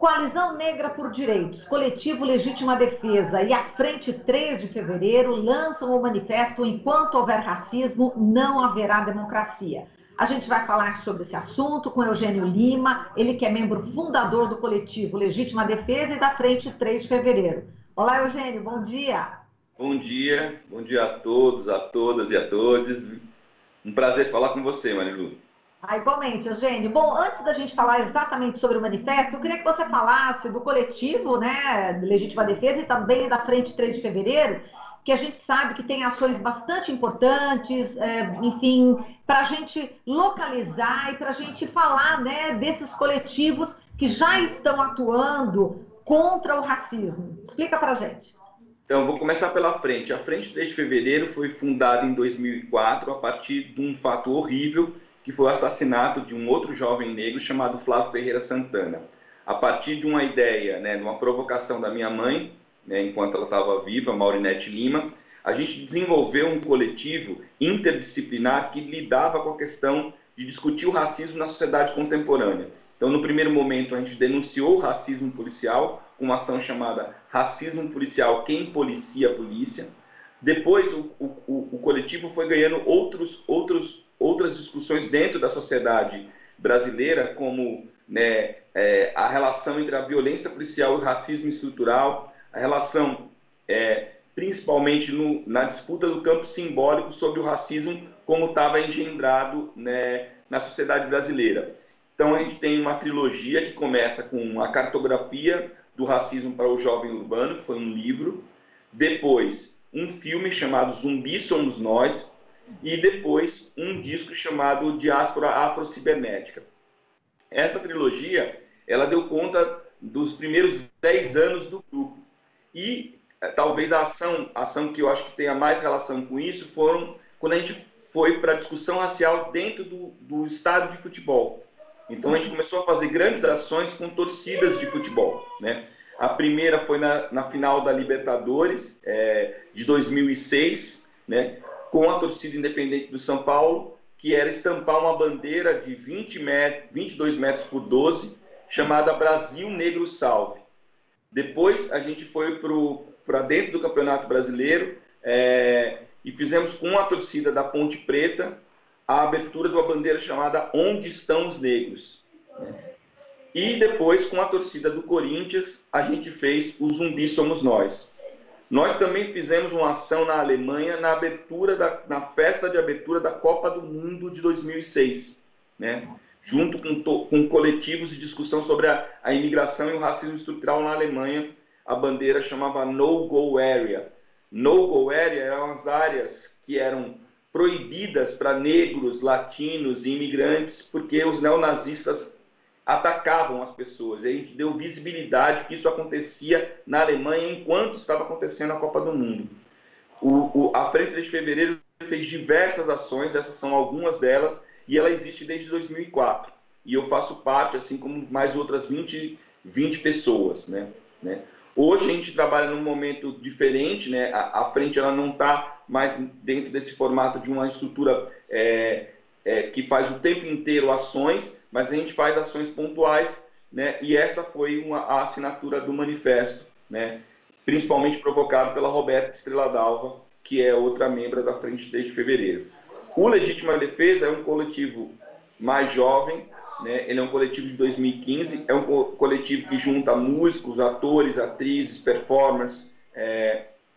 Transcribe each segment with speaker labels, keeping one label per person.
Speaker 1: Coalizão Negra por Direitos, Coletivo Legítima Defesa e a Frente 3 de Fevereiro lançam o manifesto Enquanto houver racismo, não haverá democracia. A gente vai falar sobre esse assunto com Eugênio Lima, ele que é membro fundador do Coletivo Legítima Defesa e da Frente 3 de Fevereiro. Olá, Eugênio, bom dia.
Speaker 2: Bom dia a todos, a todas e a todos. Um prazer falar com você, Marilu.
Speaker 1: Igualmente, Eugênio. Bom, antes da gente falar exatamente sobre o manifesto, eu queria que você falasse do coletivo, né, de Legítima Defesa e também da Frente 3 de Fevereiro, que a gente sabe que tem ações bastante importantes, enfim, para a gente localizar e para a gente falar, né, desses coletivos que já estão atuando contra o racismo. Explica para a gente.
Speaker 2: Então, vou começar pela frente. A Frente 3 de Fevereiro foi fundada em 2004 a partir de um fato horrível, que foi o assassinato de um outro jovem negro chamado Flávio Ferreira Santana. A partir de uma ideia, né, de uma provocação da minha mãe, né, enquanto ela estava viva, Maurinete Lima, a gente desenvolveu um coletivo interdisciplinar que lidava com a questão de discutir o racismo na sociedade contemporânea. Então, no primeiro momento, a gente denunciou o racismo policial, com uma ação chamada Racismo Policial, Quem Policia a Polícia. Depois, o coletivo foi ganhando outras discussões dentro da sociedade brasileira, como, né, a relação entre a violência policial e o racismo estrutural, a relação, principalmente na disputa do campo simbólico sobre o racismo, como estava engendrado, né, na sociedade brasileira. Então, a gente tem uma trilogia que começa com a cartografia do racismo para o jovem urbano, que foi um livro, depois um filme chamado Zumbi Somos Nós, e depois um disco chamado Diáspora Afrocibernética. Essa trilogia, ela deu conta dos primeiros 10 anos do grupo. E talvez a ação que eu acho que tenha mais relação com isso foram quando a gente foi para a discussão racial dentro do estádio de futebol. Então a gente começou a fazer grandes ações com torcidas de futebol, né? A primeira foi na final da Libertadores, de 2006, né? Com a torcida independente do São Paulo, que era estampar uma bandeira de 22 metros por 12, chamada Brasil Negro Salve. Depois a gente foi para dentro do Campeonato Brasileiro e fizemos com a torcida da Ponte Preta a abertura de uma bandeira chamada Onde Estão os Negros. E depois, com a torcida do Corinthians, a gente fez o Zumbi Somos Nós. Nós também fizemos uma ação na Alemanha na festa de abertura da Copa do Mundo de 2006, né? Junto com coletivos de discussão sobre a imigração e o racismo estrutural na Alemanha. A bandeira chamava No Go Area. No Go Area eram as áreas que eram proibidas para negros, latinos e imigrantes, porque os neonazistas atacavam as pessoas. E a gente deu visibilidade que isso acontecia na Alemanha enquanto estava acontecendo a Copa do Mundo. A Frente 3 de Fevereiro fez diversas ações, essas são algumas delas, e ela existe desde 2004. E eu faço parte, assim como mais outras 20 pessoas, né? Hoje a gente trabalha num momento diferente, né? A Frente ela não está mais dentro desse formato de uma estrutura que faz o tempo inteiro ações, mas a gente faz ações pontuais, né? E essa foi a assinatura do manifesto, né? Principalmente provocado pela Roberta Estrela Dalva, que é outra membro da Frente 3 de Fevereiro. O Legítima Defesa é um coletivo mais jovem, né? Ele é um coletivo de 2015, é um coletivo que junta músicos, atores, atrizes, performers,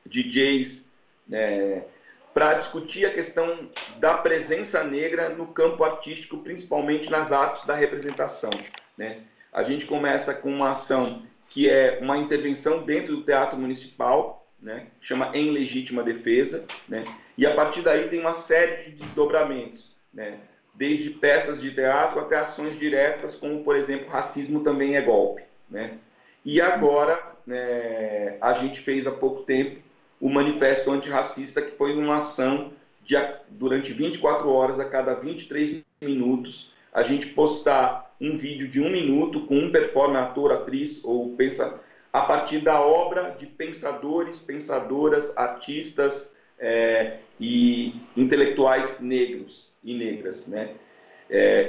Speaker 2: DJs, para discutir a questão da presença negra no campo artístico, principalmente nas artes da representação, né? A gente começa com uma ação que é uma intervenção dentro do Teatro Municipal, né? Chama Em Legítima Defesa, né? E a partir daí tem uma série de desdobramentos, né? Desde peças de teatro até ações diretas, como, por exemplo, Racismo Também é Golpe, né? E agora, né, a gente fez há pouco tempo o Manifesto Antirracista, que foi uma ação durante 24 horas, a cada 23 minutos, a gente postar um vídeo de 1 minuto com um performer, ator, atriz, a partir da obra de pensadores, pensadoras, artistas e intelectuais negros e negras, né?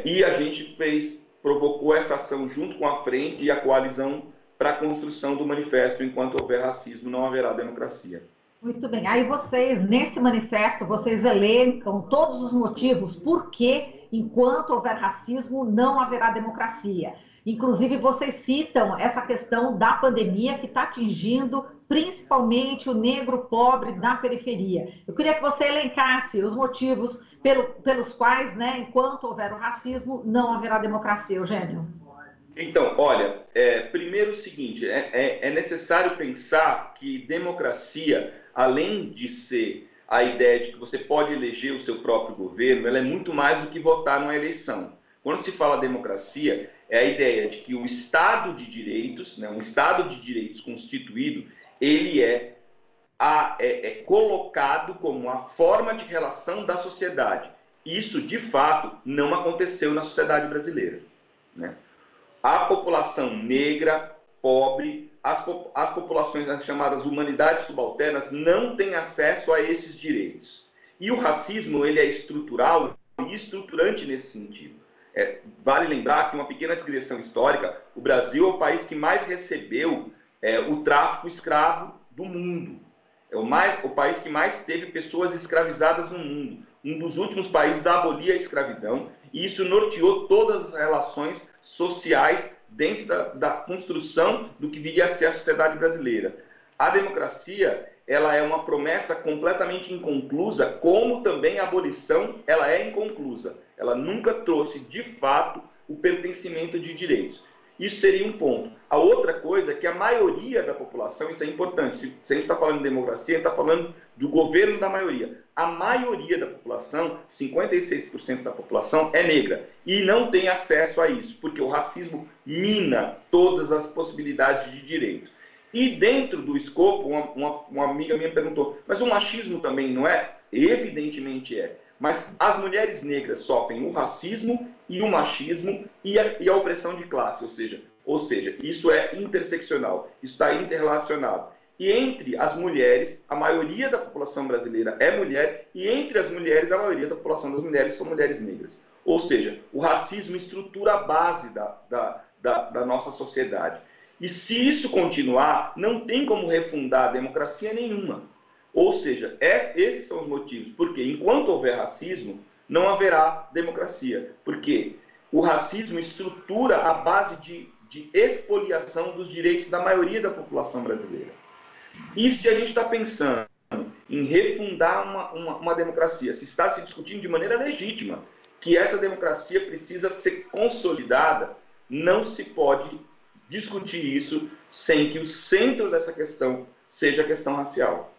Speaker 2: E a gente fez provocou essa ação junto com a Frente e a coalizão para a construção do manifesto Enquanto Houver Racismo, Não Haverá Democracia.
Speaker 1: Muito bem. Aí vocês, nesse manifesto, vocês elencam todos os motivos por que, enquanto houver racismo, não haverá democracia. Inclusive, vocês citam essa questão da pandemia que está atingindo principalmente o negro pobre da periferia. Eu queria que você elencasse os motivos pelos quais, né, enquanto houver o racismo, não haverá democracia. Eugênio.
Speaker 2: Então, olha, primeiro o seguinte, é necessário pensar que democracia, além de ser a ideia de que você pode eleger o seu próprio governo, ela é muito mais do que votar numa eleição. Quando se fala democracia, é a ideia de que o Estado de Direitos, né, um Estado de Direitos constituído, ele é colocado como uma forma de relação da sociedade. Isso, de fato, não aconteceu na sociedade brasileira, né? A população negra, pobre, as populações das chamadas humanidades subalternas não têm acesso a esses direitos. E o racismo, ele é estrutural e estruturante nesse sentido. Vale lembrar que, uma pequena digressão histórica, o Brasil é o país que mais recebeu o tráfico escravo do mundo. É o país que mais teve pessoas escravizadas no mundo. Um dos últimos países a abolir a escravidão, e isso norteou todas as relações sociais dentro da construção do que viria a ser a sociedade brasileira. A democracia, ela é uma promessa completamente inconclusa, como também a abolição, ela é inconclusa. Ela nunca trouxe, de fato, o pertencimento de direitos. Isso seria um ponto. A outra coisa é que a maioria da população, isso é importante, se a gente está falando de democracia, a gente está falando do governo da maioria. A maioria da população, 56% da população, é negra e não tem acesso a isso, porque o racismo mina todas as possibilidades de direito. E dentro do escopo, uma amiga minha perguntou, mas o machismo também não é? Evidentemente é. Mas as mulheres negras sofrem o racismo e o machismo e a opressão de classe, ou seja, isso é interseccional, isso está interrelacionado. E entre as mulheres, a maioria da população brasileira é mulher, e entre as mulheres, a maioria da população das mulheres são mulheres negras. Ou seja, o racismo estrutura a base da nossa sociedade. E se isso continuar, não tem como refundar a democracia nenhuma. Ou seja, esses são os motivos. Porque enquanto houver racismo, não haverá democracia. Porque o racismo estrutura a base de expoliação dos direitos da maioria da população brasileira. E se a gente está pensando em refundar uma democracia, se está se discutindo de maneira legítima que essa democracia precisa ser consolidada, não se pode discutir isso sem que o centro dessa questão seja a questão racial.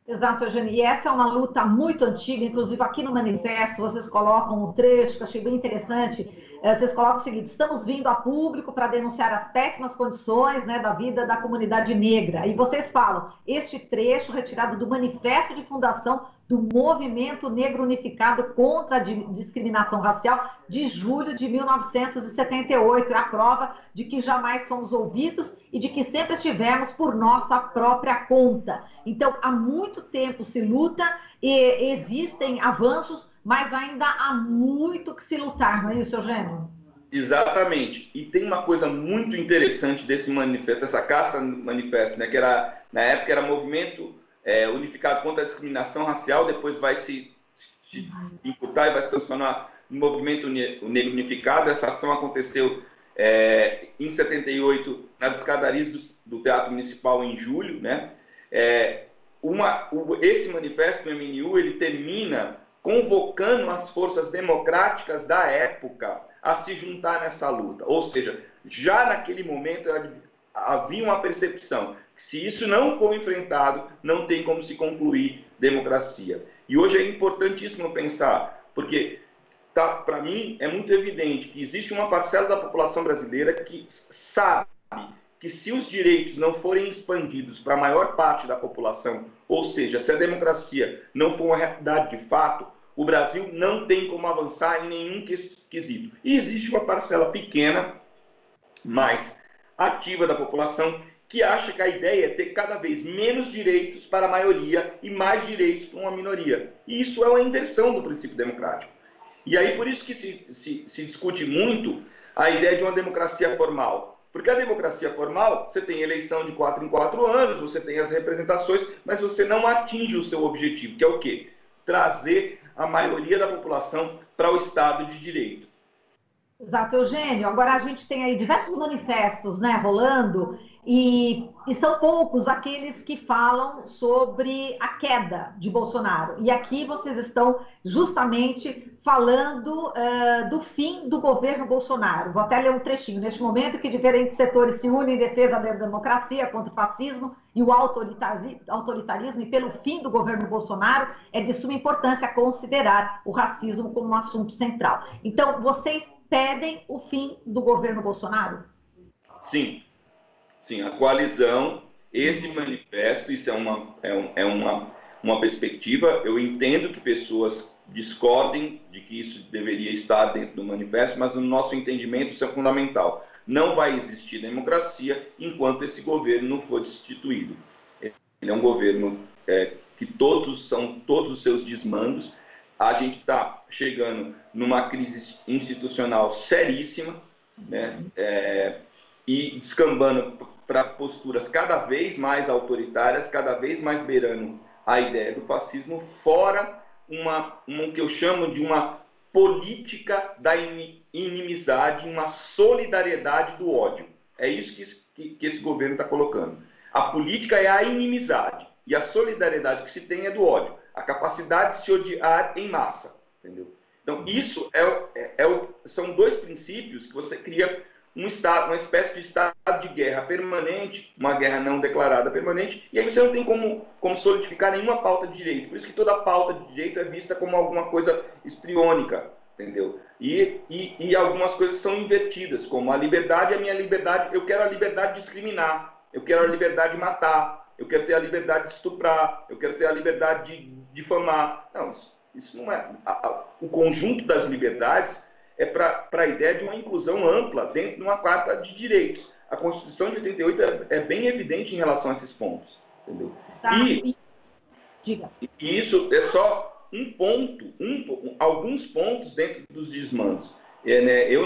Speaker 1: Exato, Eugênio. E essa é uma luta muito antiga, inclusive aqui no manifesto vocês colocam um trecho que eu achei bem interessante. Vocês colocam o seguinte: estamos vindo a público para denunciar as péssimas condições, né, da vida da comunidade negra. E vocês falam, este trecho retirado do manifesto de fundação do Movimento Negro Unificado contra a Discriminação Racial de julho de 1978. É a prova de que jamais somos ouvidos e de que sempre estivemos por nossa própria conta. Então, há muito tempo se luta e existem avanços, mas ainda há muito que se lutar, não é isso, Eugênio?
Speaker 2: Exatamente. E tem uma coisa muito interessante desse manifesto, essa casca manifesto, né, que era, na época era Movimento Unificado contra a Discriminação Racial, depois vai se imputar e vai se transformar no Movimento Negro Unificado. Essa ação aconteceu em 78 nas escadarias do Teatro Municipal em julho, né? Esse manifesto do MNU, ele termina convocando as forças democráticas da época a se juntar nessa luta. Ou seja, já naquele momento havia uma percepção que se isso não for enfrentado, não tem como se concluir democracia. E hoje é importantíssimo pensar, porque para mim é muito evidente que existe uma parcela da população brasileira que sabe que se os direitos não forem expandidos para a maior parte da população, ou seja, se a democracia não for uma realidade de fato, o Brasil não tem como avançar em nenhum quesito. E existe uma parcela pequena, mais ativa da população, que acha que a ideia é ter cada vez menos direitos para a maioria e mais direitos para uma minoria. E isso é uma inversão do princípio democrático. E aí, por isso que se discute muito a ideia de uma democracia formal. Porque a democracia formal, você tem eleição de 4 em 4 anos, você tem as representações, mas você não atinge o seu objetivo, que é o quê? Trazer a maioria da população para o Estado de Direito.
Speaker 1: Exato, Eugênio. Agora a gente tem aí diversos manifestos, né, rolando, e são poucos aqueles que falam sobre a queda de Bolsonaro. E aqui vocês estão justamente falando do fim do governo Bolsonaro. Vou até ler um trechinho. Neste momento que diferentes setores se unem em defesa da democracia contra o fascismo e o autoritarismo e pelo fim do governo Bolsonaro, é de suma importância considerar o racismo como um assunto central. Então, vocês pedem o fim do governo Bolsonaro?
Speaker 2: Sim, sim, a coalizão, esse manifesto, isso uma perspectiva. Eu entendo que pessoas discordem de que isso deveria estar dentro do manifesto, mas no nosso entendimento isso é fundamental. Não vai existir democracia enquanto esse governo não for destituído. Ele é um governo que todos os seus desmandos. A gente está chegando numa crise institucional seríssima, né? E descambando para posturas cada vez mais autoritárias, cada vez mais beirando a ideia do fascismo, fora o que eu chamo de uma política da inimizade, uma solidariedade do ódio. É isso que esse governo está colocando. A política é a inimizade, e a solidariedade que se tem é do ódio. A capacidade de se odiar em massa, entendeu? Então, isso são dois princípios que você cria uma espécie de estado de guerra permanente, uma guerra não declarada permanente, e aí você não tem como solidificar nenhuma pauta de direito. Por isso que toda pauta de direito é vista como alguma coisa histriônica, entendeu? E algumas coisas são invertidas, como a liberdade é a minha liberdade, eu quero a liberdade de discriminar, eu quero a liberdade de matar, eu quero ter a liberdade de estuprar, eu quero ter a liberdade de difamar. Não, isso não é. O conjunto das liberdades é para a ideia de uma inclusão ampla dentro de uma carta de direitos. A Constituição de 88 é bem evidente em relação a esses pontos, entendeu?
Speaker 1: Diga.
Speaker 2: E isso é só um ponto, alguns pontos dentro dos desmandos. Né, eu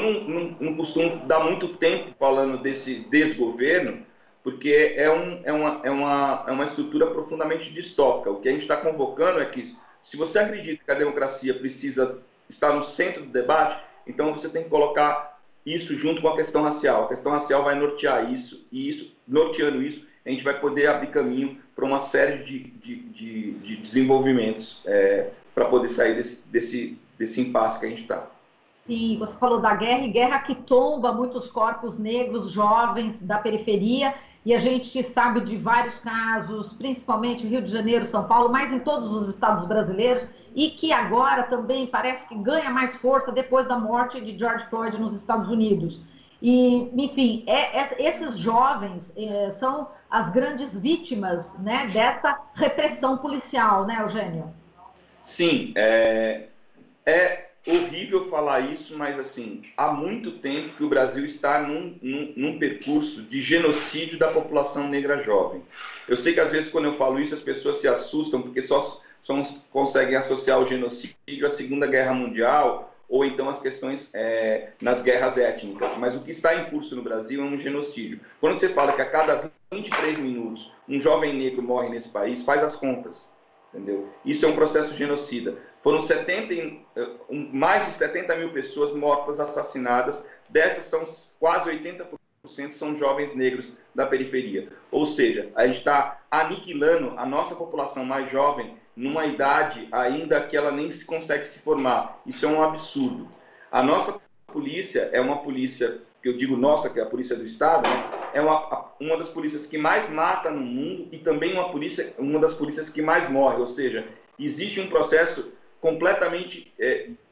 Speaker 2: não costumo dar muito tempo falando desse desgoverno, porque é uma estrutura profundamente distópica. O que a gente está convocando é que, se você acredita que a democracia precisa estar no centro do debate, então você tem que colocar isso junto com a questão racial. A questão racial vai nortear isso, e norteando isso, a gente vai poder abrir caminho para uma série de desenvolvimentos para poder sair desse impasse que a gente está.
Speaker 1: Sim, você falou da guerra, e guerra que tomba muitos corpos negros, jovens da periferia, e a gente sabe de vários casos, principalmente Rio de Janeiro, São Paulo, mas em todos os estados brasileiros, e que agora também parece que ganha mais força depois da morte de George Floyd nos Estados Unidos. E, enfim, esses jovens são as grandes vítimas, né, dessa repressão policial, né, Eugênio?
Speaker 2: Sim, é horrível falar isso, mas assim, há muito tempo que o Brasil está num percurso de genocídio da população negra jovem. Eu sei que às vezes quando eu falo isso as pessoas se assustam porque só conseguem associar o genocídio à Segunda Guerra Mundial ou então as questões nas guerras étnicas, mas o que está em curso no Brasil é um genocídio. Quando você fala que a cada 23 minutos um jovem negro morre nesse país, faz as contas, entendeu? Isso é um processo genocida. Foram mais de 70 mil pessoas mortas, assassinadas. Dessas, quase 80% são jovens negros da periferia. Ou seja, a gente está aniquilando a nossa população mais jovem numa idade ainda que ela nem consegue se formar. Isso é um absurdo. A nossa polícia é uma polícia, que eu digo nossa, que é a polícia do Estado, né? É uma das polícias que mais mata no mundo e também uma das polícias que mais morre. Ou seja, existe um processo completamente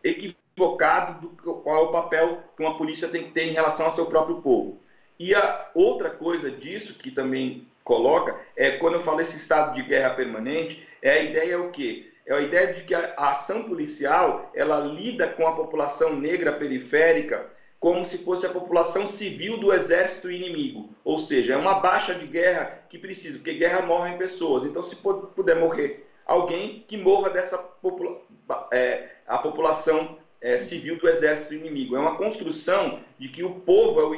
Speaker 2: equivocado do qual é o papel que uma polícia tem que ter em relação ao seu próprio povo. E a outra coisa disso que também coloca quando eu falo esse estado de guerra permanente, a ideia é o quê? É a ideia de que a ação policial ela lida com a população negra periférica como se fosse a população civil do exército inimigo. Ou seja, é uma baixa de guerra que precisa, porque guerra morrem pessoas. Então, se puder morrer alguém, que morra a população civil do exército inimigo. É uma construção de que o povo,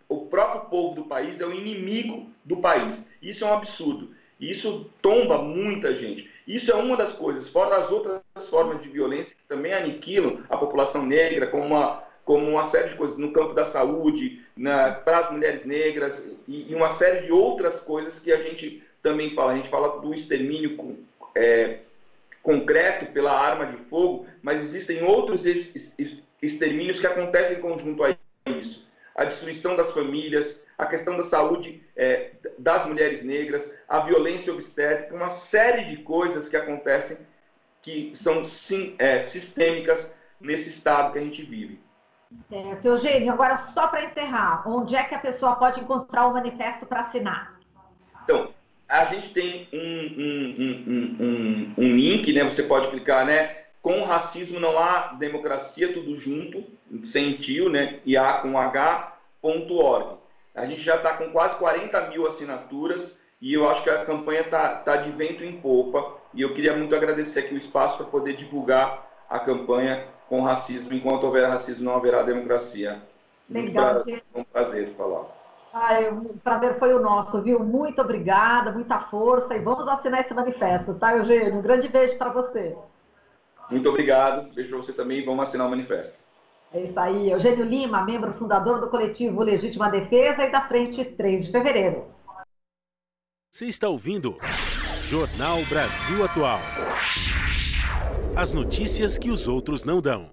Speaker 2: o próprio povo do país é o inimigo do país. Isso é um absurdo. Isso tomba muita gente. Isso é uma das coisas, fora as outras formas de violência que também aniquilam a população negra, como uma série de coisas no campo da saúde, para as mulheres negras e uma série de outras coisas que a gente também fala. A gente fala do extermínio concreto pela arma de fogo, mas existem outros extermínios que acontecem em conjunto a isso. A destruição das famílias, a questão da saúde das mulheres negras, a violência obstétrica, uma série de coisas que acontecem que são sistêmicas nesse estado que a gente vive.
Speaker 1: Certo. Eugênio, agora só para encerrar, onde é que a pessoa pode encontrar o manifesto para assinar?
Speaker 2: Então, a gente tem um link, né? Você pode clicar, né? Com racismo não há democracia, tudo junto, sem tio, né? E A com H.org. A gente já está com quase 40 mil assinaturas e eu acho que a campanha tá de vento em popa. E eu queria muito agradecer aqui o espaço para poder divulgar a campanha com racismo. Enquanto houver racismo, não haverá democracia.
Speaker 1: Legal, gente.
Speaker 2: É um prazer falar.
Speaker 1: O prazer foi o nosso, viu? Muito obrigada, muita força. E vamos assinar esse manifesto, tá, Eugênio? Um grande beijo para você.
Speaker 2: Muito obrigado. Beijo para você também. Vamos assinar o manifesto.
Speaker 1: É isso aí. Eugênio Lima, membro fundador do coletivo Legítima Defesa e da Frente 3 de Fevereiro.
Speaker 3: Você está ouvindo Jornal Brasil Atual. As notícias que os outros não dão.